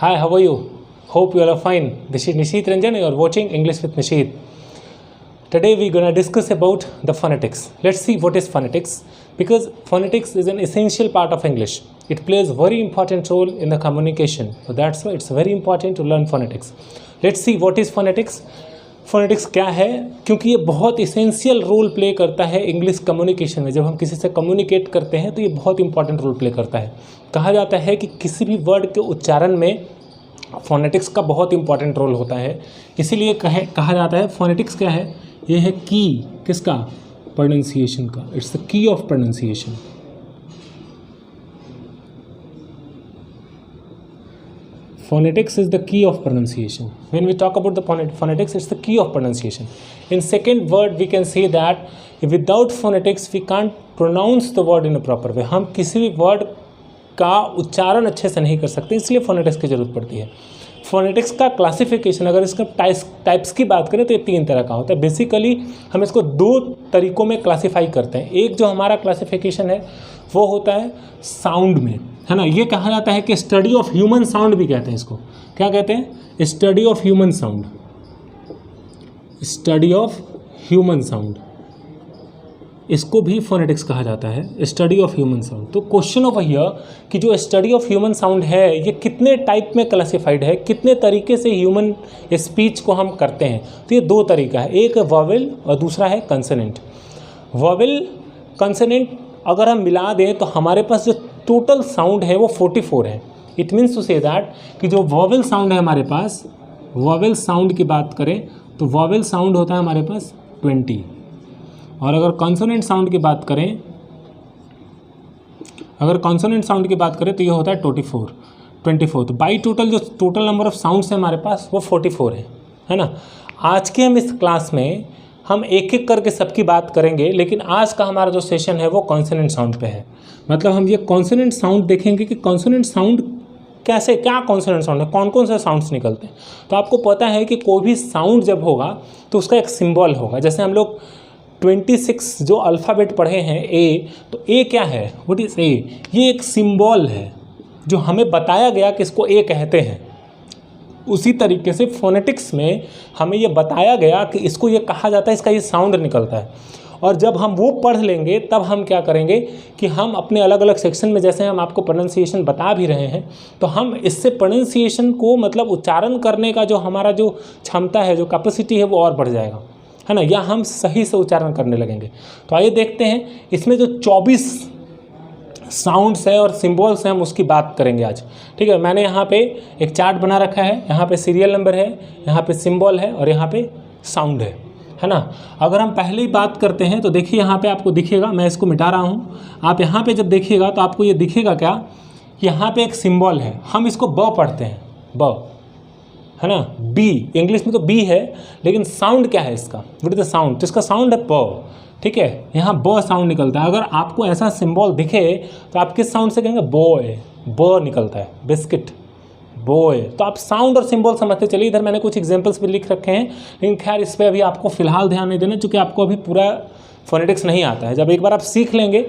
Hi, how are you? Hope you all are fine. This is Nishit Ranjan. You are watching English with Nishit. Today we are going to discuss about the phonetics. Let's see what is phonetics, because phonetics is an essential part of English. It plays a very important role in the communication. So that's why it's very important to learn phonetics. Let's see what is phonetics. Phonetics क्या है, क्योंकि ये बहुत essential role play करता है English communication में. जब हम किसी से कम्युनिकेट करते हैं तो ये बहुत इंपॉर्टेंट रोल प्ले करता है. कहा जाता है कि किसी भी वर्ड के उच्चारण में फोनेटिक्स का बहुत इंपॉर्टेंट रोल होता है. इसीलिए कहा जाता है फोनेटिक्स क्या है, ये है की किसका, प्रोनाउंसिएशन का. It's the key of pronunciation. Phonetics is the key of pronunciation. When we talk about the phonetics, it's the key of pronunciation. In second word, we can say that without phonetics, we can't pronounce the word in a proper way. हम किसी भी word का उच्चारण अच्छे से नहीं कर सकते, इसलिए phonetics की ज़रूरत पड़ती है. फोनेटिक्स का क्लासिफिकेशन, अगर इसका टाइप्स की बात करें तो ये 3 तरह का होता है. बेसिकली हम इसको 2 तरीक़ों में क्लासीफाई करते हैं. एक जो हमारा क्लासिफिकेशन है वो होता है साउंड में, है ना. ये कहा जाता है कि स्टडी ऑफ ह्यूमन साउंड भी कहते हैं इसको. क्या कहते हैं? Study of human sound. Study of human sound, इसको भी फोनेटिक्स कहा जाता है, स्टडी ऑफ ह्यूमन साउंड. तो क्वेश्चन ऑफ हियर कि जो स्टडी ऑफ ह्यूमन साउंड है ये कितने टाइप में क्लासिफाइड है, कितने तरीके से ह्यूमन स्पीच को हम करते हैं. तो ये 2 तरीका है, एक वॉवेल और दूसरा है कंसोनेंट. वॉवेल कंसोनेंट अगर हम मिला दें तो हमारे पास जो टोटल साउंड है वो 44 है. It means to say that कि जो वॉवेल साउंड है हमारे पास, वॉवेल साउंड की बात करें तो वॉवेल साउंड होता है हमारे पास 20. और अगर कॉन्सोनेंट साउंड की बात करें, तो ये होता है 24. तो बाई टोटल जो टोटल नंबर ऑफ साउंड्स है हमारे पास वो 44 है ना. आज के हम इस क्लास में हम एक एक करके सबकी बात करेंगे, लेकिन आज का हमारा जो सेशन है वो कॉन्सोनेंट साउंड पे है. मतलब हम ये कॉन्सोनेंट साउंड देखेंगे कि कॉन्सोनेंट साउंड कैसे, क्या कॉन्सोनेंट साउंड है, कौन कौन से साउंड्स निकलते हैं. तो आपको पता है कि कोई भी साउंड जब होगा तो उसका एक सिंबल होगा. जैसे हम लोग 26 जो अल्फ़ाबेट पढ़े हैं ए, तो ए क्या है, व्हाट इज़ ए, ये एक सिंबल है जो हमें बताया गया कि इसको ए कहते हैं. उसी तरीके से फोनेटिक्स में हमें ये बताया गया कि इसको ये कहा जाता है, इसका ये साउंड निकलता है. और जब हम वो पढ़ लेंगे तब हम क्या करेंगे कि हम अपने अलग अलग सेक्शन में, जैसे हम आपको प्रोनाउंसिएशन बता भी रहे हैं, तो हम इससे प्रोनाउंसिएशन को मतलब उच्चारण करने का जो हमारा जो क्षमता है, जो कैपेसिटी है वो और बढ़ जाएगा, है ना, या हम सही से उच्चारण करने लगेंगे. तो आइए देखते हैं इसमें जो 24 साउंड्स है और सिंबल्स हैं हम उसकी बात करेंगे आज. ठीक है, मैंने यहाँ पे एक चार्ट बना रखा है. यहाँ पे सीरियल नंबर है, यहाँ पे सिंबल है और यहाँ पे साउंड है ना. अगर हम पहले ही बात करते हैं तो देखिए यहाँ पे आपको दिखेगा, मैं इसको मिटा रहा हूँ. आप यहाँ पे जब देखिएगा तो आपको ये दिखेगा क्या, यहाँ पे एक सिंबल है, हम इसको ब पढ़ते हैं, ब, है ना. बी, इंग्लिश में तो बी है, लेकिन साउंड क्या है इसका, व्हाट इज द साउंड, तो इसका साउंड है ब. ठीक है, यहाँ ब साउंड निकलता है. अगर आपको ऐसा सिंबल दिखे तो आप किस साउंड से कहेंगे, बॉय, ब निकलता है, बिस्किट, बॉय. तो आप साउंड और सिंबल समझते चलिए. इधर मैंने कुछ एग्जांपल्स भी लिख रखे हैं, लेकिन खैर इस पर अभी आपको फिलहाल ध्यान नहीं देना, क्योंकि आपको अभी पूरा फोनेटिक्स नहीं आता है. जब एक बार आप सीख लेंगे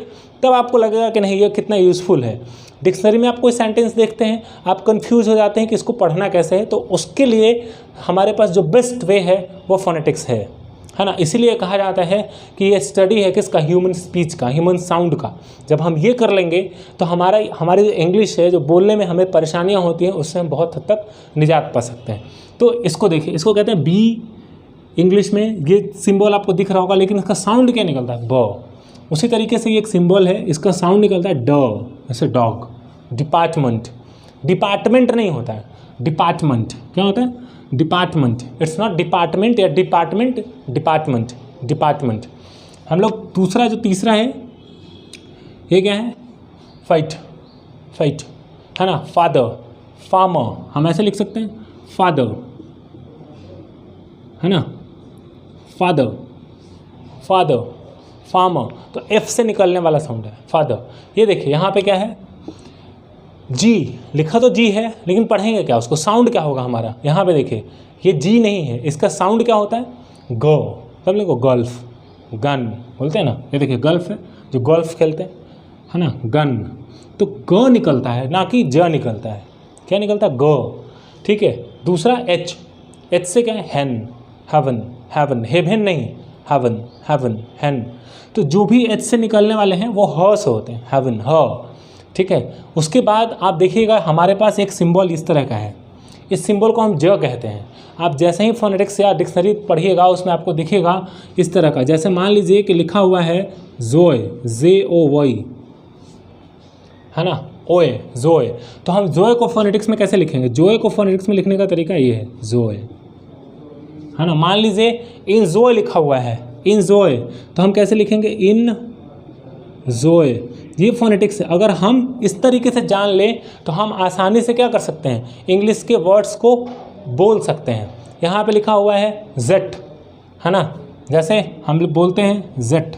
तब आपको लगेगा कि नहीं ये कितना यूज़फुल है. डिक्शनरी में आप कोई सेंटेंस देखते हैं, आप कंफ्यूज हो जाते हैं कि इसको पढ़ना कैसे है, तो उसके लिए हमारे पास जो बेस्ट वे है वो फोनेटिक्स है ना. इसीलिए कहा जाता है कि ये स्टडी है किसका, ह्यूमन स्पीच का, ह्यूमन साउंड का. जब हम ये कर लेंगे तो हमारी जो इंग्लिश है, जो बोलने में हमें परेशानियां होती हैं, उससे हम बहुत हद तक निजात पा सकते हैं. तो इसको देखिए, इसको कहते हैं बी. इंग्लिश में ये सिंबल आपको दिख रहा होगा, लेकिन इसका साउंड क्या निकलता है, ब. उसी तरीके से ये एक सिंबल है, इसका साउंड निकलता है ड, जैसे डॉग. डिपार्टमेंट, डिपार्टमेंट नहीं होता है, डिपार्टमेंट क्या होता है, डिपार्टमेंट. इट्स नॉट डिपार्टमेंट या डिपार्टमेंट, डिपार्टमेंट, डिपार्टमेंट. हम लोग दूसरा जो तीसरा है ये क्या है, फाइट, फाइट, है ना. फादर, फार्मर, हम ऐसे लिख सकते हैं, फादर, है ना, फादर, फादर, फार्मर. तो एफ से निकलने वाला साउंड है फादर. ये देखिए यहाँ पे क्या है, जी लिखा तो जी है, लेकिन पढ़ेंगे क्या उसको, साउंड क्या होगा हमारा. यहाँ पे देखिए ये जी नहीं है, इसका साउंड क्या होता है, ग. तब लिखो गल्फ, गन बोलते हैं ना. ये देखिए गल्फ है, जो गोल्फ खेलते हैं, है ना, गन. तो ग निकलता है, ना कि ज निकलता है. क्या निकलता है, ग. ठीक है। दूसरा एच, एच से क्या है हैन, हेवन, हेवन, हेवन नहीं, हेवन, हेवन, हैन। तो जो भी एच से निकलने वाले हैं वो ह से होते हैं, हेवन, ह, ठीक है। उसके बाद आप देखिएगा हमारे पास एक सिंबल इस तरह का है, इस सिंबल को हम ज कहते हैं। आप जैसे ही फोनेटिक्स या डिक्शनरी पढ़िएगा उसमें आपको दिखेगा इस तरह का, जैसे मान लीजिए कि लिखा हुआ है जोए, ZOY, है ना, ओए, जोए। तो हम जोए को फोनेटिक्स में कैसे लिखेंगे? जोए को फोनेटिक्स में लिखने का तरीका ये है, जोए, है ना। मान लीजिए इन जोए लिखा हुआ है, इन जोए, तो हम कैसे लिखेंगे? इन जोए। ये फोनेटिक्स है। अगर हम इस तरीके से जान लें तो हम आसानी से क्या कर सकते हैं? इंग्लिश के वर्ड्स को बोल सकते हैं। यहाँ पे लिखा हुआ है जेट, है ना, जैसे हम लोग बोलते हैं जेट,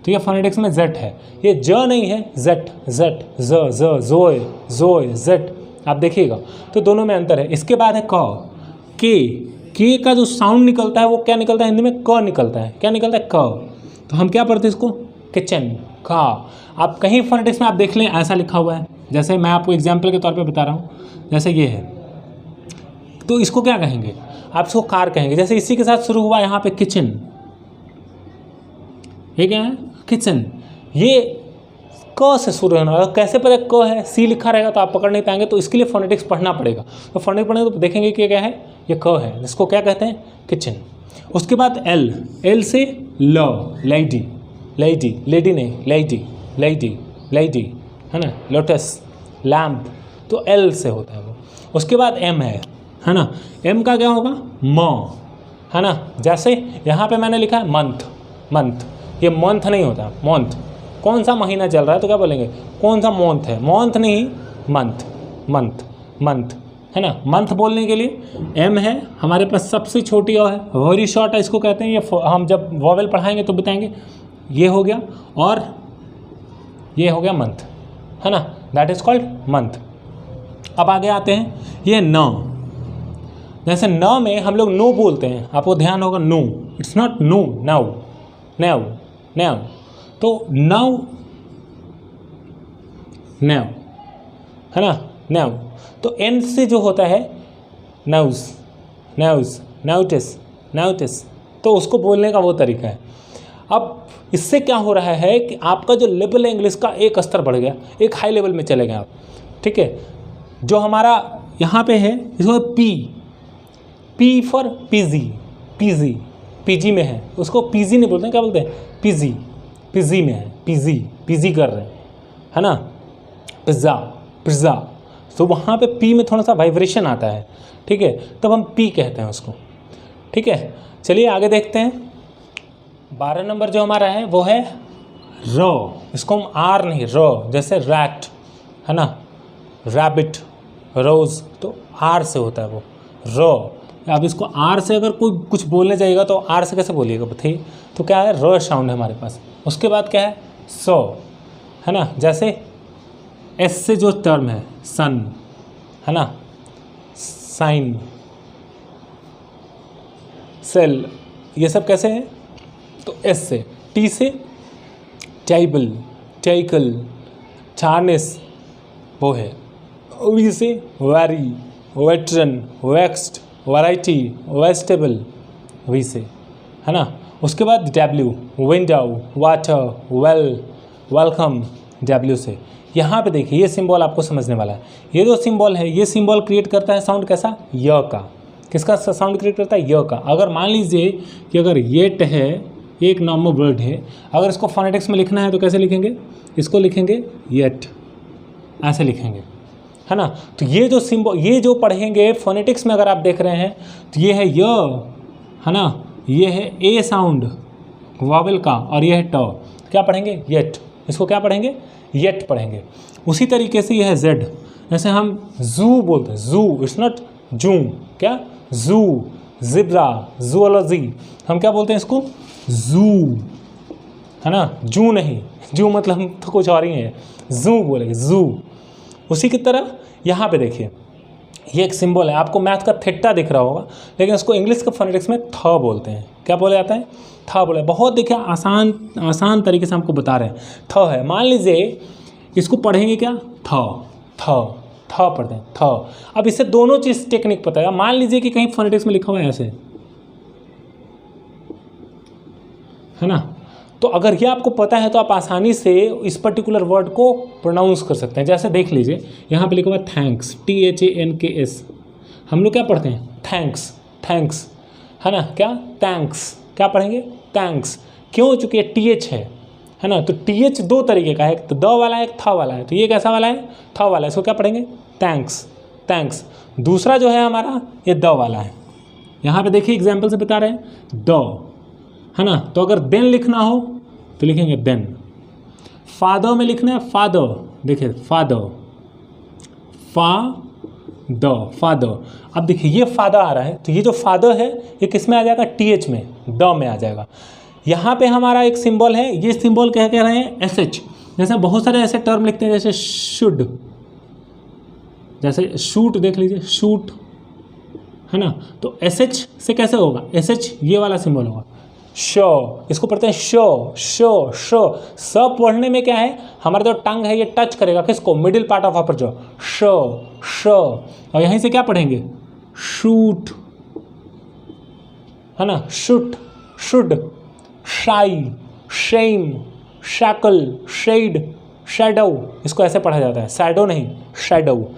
तो ये फोनेटिक्स में जेट है, ये ज नहीं है, जेट, जेट, ज, जोए, जोए, जेट। आप देखिएगा तो दोनों में अंतर है। इसके बाद है क, के का जो साउंड निकलता है वो क्या निकलता है? हिंदी में क निकलता है। क्या निकलता है? क। तो हम क्या पढ़ते हैं इसको? किचन, का। आप कहीं फोनेटिक्स में आप देख लें ऐसा लिखा हुआ है, जैसे मैं आपको एग्जाम्पल के तौर पे बता रहा हूँ, जैसे ये है, तो इसको क्या कहेंगे? आप इसको कार कहेंगे। जैसे इसी के साथ शुरू हुआ यहाँ पे किचन, ये क्या है? किचन। ये क से शुरू होना है। कैसे पता क है? सी लिखा रहेगा तो आप पकड़ नहीं पाएंगे, तो इसके लिए फोनेटिक्स पढ़ना पड़ेगा। तो फोनेटिक्स पढ़ेंगे तो देखेंगे कि क्या है, ये क है, जिसको क्या कहते हैं? किचन। उसके बाद एल, एल से ल, लेडी, लेडी, लेडी नहीं, लेडी, लेडी, लेडी, है ना, लोटस, लैम्प, तो एल से होता है वो। उसके बाद एम है ना, एम का क्या होगा? म, है ना। जैसे यहाँ पे मैंने लिखा है मंथ, मंथ, ये मंथ नहीं होता, मंथ। कौन सा महीना चल रहा है तो क्या बोलेंगे? कौन सा मंथ है? मंथ नहीं, मंथ, मंथ, मंथ, है ना। मंथ बोलने के लिए एम है हमारे पास, सबसे छोटी ओ है, वेरी शॉर्ट है, इसको कहते हैं। ये हम जब वॉवेल पढ़ाएंगे तो बताएंगे। ये हो गया, और ये हो गया मंथ, है ना, दैट इज कॉल्ड मंथ। अब आगे आते हैं, ये न, जैसे न में हम लोग नो बोलते हैं, आपको ध्यान होगा, no, it's not no, now, now, now, तो नाउ, नाउ, है ना, नाउ। तो एन से जो होता है नाउस, नाउस, नाउटिस, नाउटिस, तो उसको बोलने का वो तरीका है। अब इससे क्या हो रहा है कि आपका जो लेवल है इंग्लिश का, एक स्तर बढ़ गया, एक हाई लेवल में चले गए आप, ठीक है। जो हमारा यहाँ पे है इसको P, P for PG, PG, PG में है, उसको पीजी नहीं बोलते हैं, क्या बोलते हैं? पीजी, पीजी में है, पीजी, पीजी कर रहे हैं, है ना, पिज़्ज़ा, पिज़्ज़ा। तो वहाँ पे पी में थोड़ा सा वाइब्रेशन आता है, ठीक है, तब हम पी कहते हैं उसको, ठीक है। चलिए आगे देखते हैं। 12 नंबर जो हमारा है वो है र, इसको हम आर नहीं, र, जैसे रैट, है ना, रैबिट, रोज़, तो आर से होता है वो, र। अब इसको आर से अगर कोई कुछ बोलने जाएगा तो आर से कैसे बोलिएगा बताइए? तो क्या है? र साउंड है हमारे पास। उसके बाद क्या है? सो, है ना, जैसे एस से जो टर्म है सन, है ना, साइन, सेल, ये सब कैसे है? तो एस से। टी से टेबल, टेकल, चार्नेस, वो है। वी से very, veteran, vexed, variety, vegetable, V से, है ना। उसके बाद W, window, water, well, welcome, W से। यहाँ पे देखिए ये सिंबल आपको समझने वाला है। ये जो सिंबल है, ये सिंबल क्रिएट करता है साउंड कैसा? य का। किसका साउंड क्रिएट करता है? य का। अगर मान लीजिए कि अगर येट है, ये एक नॉर्मल वर्ड है, अगर इसको फोनेटिक्स में लिखना है तो कैसे लिखेंगे? इसको लिखेंगे येट, ऐसे लिखेंगे, है ना। तो ये जो सिंबल, ये जो पढ़ेंगे फोनेटिक्स में, अगर आप देख रहे हैं तो ये है य, है ना, ये है ए साउंड वॉवेल का, और ये है ट, क्या पढ़ेंगे? येट। इसको क्या पढ़ेंगे? येट पढ़ेंगे। उसी तरीके से ये है जेड, जैसे हम जू बोलते हैं, जू, इट्स नॉट जू, क्या? जू, जिब्रा, जूलॉजी, हम क्या बोलते हैं इसको? जू, है ना, जू नहीं, जू मतलब हम तो कुछ और ही है, जू बोलेंगे, जू। उसी की तरह यहाँ पे देखिए, ये एक सिंबल है, आपको मैथ का थीटा दिख रहा होगा, लेकिन इसको इंग्लिश के फोनेटिक्स में थ बोलते हैं। क्या बोला जाता है? थ बोले। बहुत देखिए आसान तरीके से हमको बता रहे हैं। थ है, मान लीजिए इसको पढ़ेंगे क्या? थ, थ, थ पढ़ते हैं, थ। अब इससे दोनों चीज़ टेक्निक पता है। मान लीजिए कि कहीं फोनेटिक्स में लिखा हुआ है ऐसे, है ना, तो अगर ये आपको पता है तो आप आसानी से इस पर्टिकुलर वर्ड को प्रोनाउंस कर सकते हैं। जैसे देख लीजिए यहाँ पे लिखा हुआ थैंक्स, THANKS, हम लोग क्या पढ़ते हैं? थैंक्स, थैंक्स, है ना, क्या थैंक्स, क्या पढ़ेंगे? थैंक्स। क्यों? चूँकि ये TH है ना, तो TH दो तरीके का है, एक तो द वाला है, एक था वाला है। तो ये कैसा वाला है? था वाला है, इसको क्या पढ़ेंगे? Thanks, thanks. दूसरा जो है हमारा ये द वाला है। यहाँ पे देखिए एग्जाम्पल से बता रहे हैं द, है ना, तो अगर देन लिखना हो तो लिखेंगे देन। फादर में लिखना है फादर, देखिए फादर, फादर। अब देखिए ये फादर आ रहा है, तो ये जो फादर है ये किस में आ जाएगा? TH में, द में आ जाएगा। यहाँ पे हमारा एक सिंबल है, ये सिंबल क्या कह रहे हैं? SH। जैसे बहुत सारे ऐसे टर्म लिखते हैं जैसे शुड, जैसे शूट देख लीजिए, शूट, है ना, तो SH से कैसे होगा? SH ये वाला सिंबल होगा, शो, इसको पढ़ते हैं शो, शो, शो। स पढ़ने में क्या है, हमारा जो टंग है ये टच करेगा किसको? Middle part of upper jaw, show, show. और यहीं से क्या पढ़ेंगे? शूट, है ना, शूट, शुड, शाई, शेम, शैकल, शेड, शैडो, इसको ऐसे पढ़ा जाता है, शैडो नहीं, शैडो।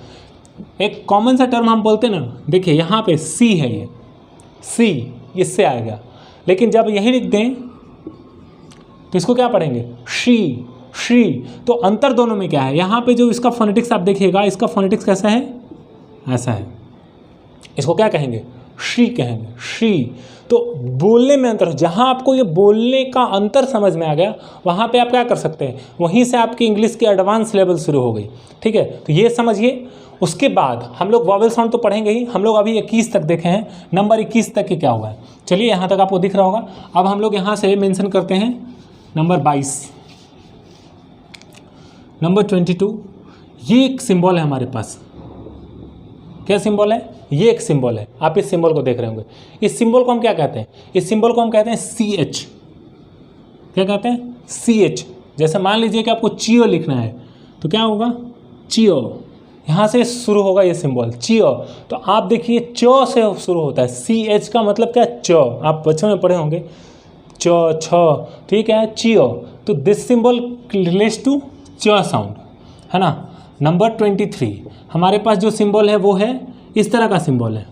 एक कॉमन सा टर्म हम बोलते हैं ना, देखिए यहाँ पे सी है, ये सी इससे आएगा, लेकिन जब यही लिख दें तो इसको क्या पढ़ेंगे? She, she. तो अंतर दोनों में क्या है? यहाँ पे जो इसका फोनेटिक्स आप देखिएगा, इसका फोनेटिक्स कैसा है? ऐसा है। इसको क्या कहेंगे? शी कहेंगे, शी। तो बोलने में अंतर, जहाँ आपको ये बोलने का अंतर समझ में आ गया वहाँ पे आप क्या कर सकते हैं? वहीं से आपकी इंग्लिश की एडवांस लेवल शुरू हो गई, ठीक है। तो ये समझिए। उसके बाद हम लोग वॉवेल साउंड तो पढ़ेंगे ही, हम लोग अभी 21 तक देखे हैं, नंबर 21 तक के क्या हुआ है, चलिए यहाँ तक आपको दिख रहा होगा। अब हम लोग यहाँ से मेंशन करते हैं नंबर 22, नंबर 22। ये एक सिंबल है हमारे पास, क्या सिंबल है? ये एक सिंबल है, आप इस सिंबल को देख रहे होंगे। इस सिंबल को हम क्या कहते हैं? इस सिंबल को हम कहते हैं CH। क्या कहते हैं? CH। जैसे मान लीजिए कि आपको चियो लिखना है तो क्या होगा? चियो, यहाँ से शुरू होगा ये सिंबल, चियो। तो आप देखिए च से शुरू होता है, CH का मतलब क्या? च। आप बच्चों में पढ़े होंगे च, छ, ठीक है, चियो। तो दिस सिंबल रिलेट्स टू च साउंड, है ना। नंबर 23 हमारे पास जो सिंबल है वो है इस तरह का सिंबल है,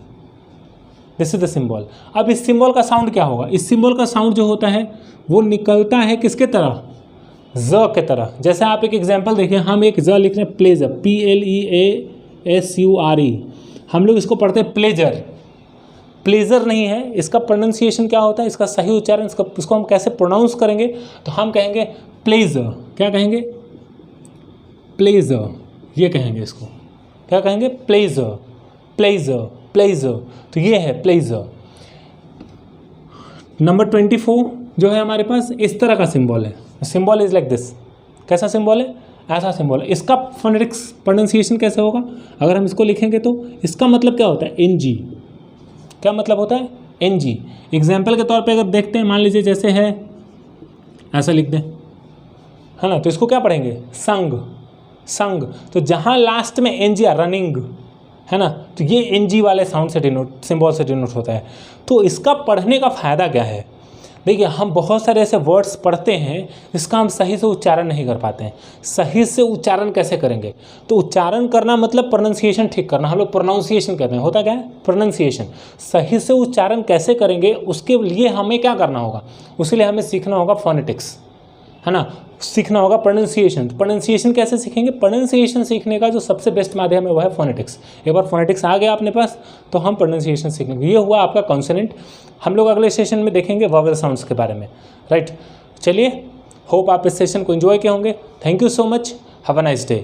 दिस इज द सिंबल। अब इस सिंबल का साउंड क्या होगा? इस सिंबल का साउंड जो होता है वो निकलता है किसके तरह? ज के तरह। जैसे आप एक एग्जांपल देखिए, हम एक ज लिख रहे हैं प्लेजर, PLEASURE, हम लोग इसको पढ़ते हैं प्लेजर, प्लेजर नहीं है। इसका प्रोनाउंसिएशन क्या होता है? इसका सही उच्चारण, इसको हम कैसे प्रोनाउंस करेंगे? तो हम कहेंगे प्लेजर। क्या कहेंगे? प्लेजर, ये कहेंगे इसको, क्या कहेंगे? Pleasure, pleasure, pleasure. तो ये है प्लेजर। नंबर 24 जो है हमारे पास इस तरह का सिंबल है, सिंबल इज लाइक दिस। कैसा सिंबल है? ऐसा सिंबल है। इसका फोनेटिक्स प्रोनाउंसिएशन कैसे होगा? अगर हम इसको लिखेंगे तो इसका मतलब क्या होता है? NG। क्या मतलब होता है? NG। एग्जाम्पल के तौर पे अगर देखते हैं, मान लीजिए जैसे है ऐसा लिख दें, है ना, तो इसको क्या पढ़ेंगे? संग, संग। तो जहाँ लास्ट में NG आ, रनिंग, है ना, तो ये NG वाले साउंड से डिनोट, सिंबल से डिनोट होता है। तो इसका पढ़ने का फ़ायदा क्या है? देखिए हम बहुत सारे ऐसे वर्ड्स पढ़ते हैं जिसका हम सही से उच्चारण नहीं कर पाते हैं। सही से उच्चारण कैसे करेंगे? तो उच्चारण करना मतलब प्रोनाउंसिएशन ठीक करना, हम लोग प्रोनाउंसिएशन कहते हैं। होता क्या है? प्रोनाउंसिएशन। सही से उच्चारण कैसे करेंगे उसके लिए हमें क्या करना होगा? उसके लिए हमें सीखना होगा फोनेटिक्स, है ना, सीखना होगा प्रोनाउंसिएशन। तो प्रोनाउंसिएशन कैसे सीखेंगे? प्रोनाउंसिएशन सीखने का जो सबसे बेस्ट माध्यम है वो है फोनेटिक्स। एक बार फोनेटिक्स आ गया अपने पास तो हम प्रोनाउंसिएशन सीखेंगे। ये हुआ आपका कॉन्सोनेंट। हम लोग अगले सेशन में देखेंगे वॉवेल साउंड्स के बारे में, राइट। चलिए, होप आप इस सेशन को एंजॉय किए होंगे। Thank you so much, have a nice day.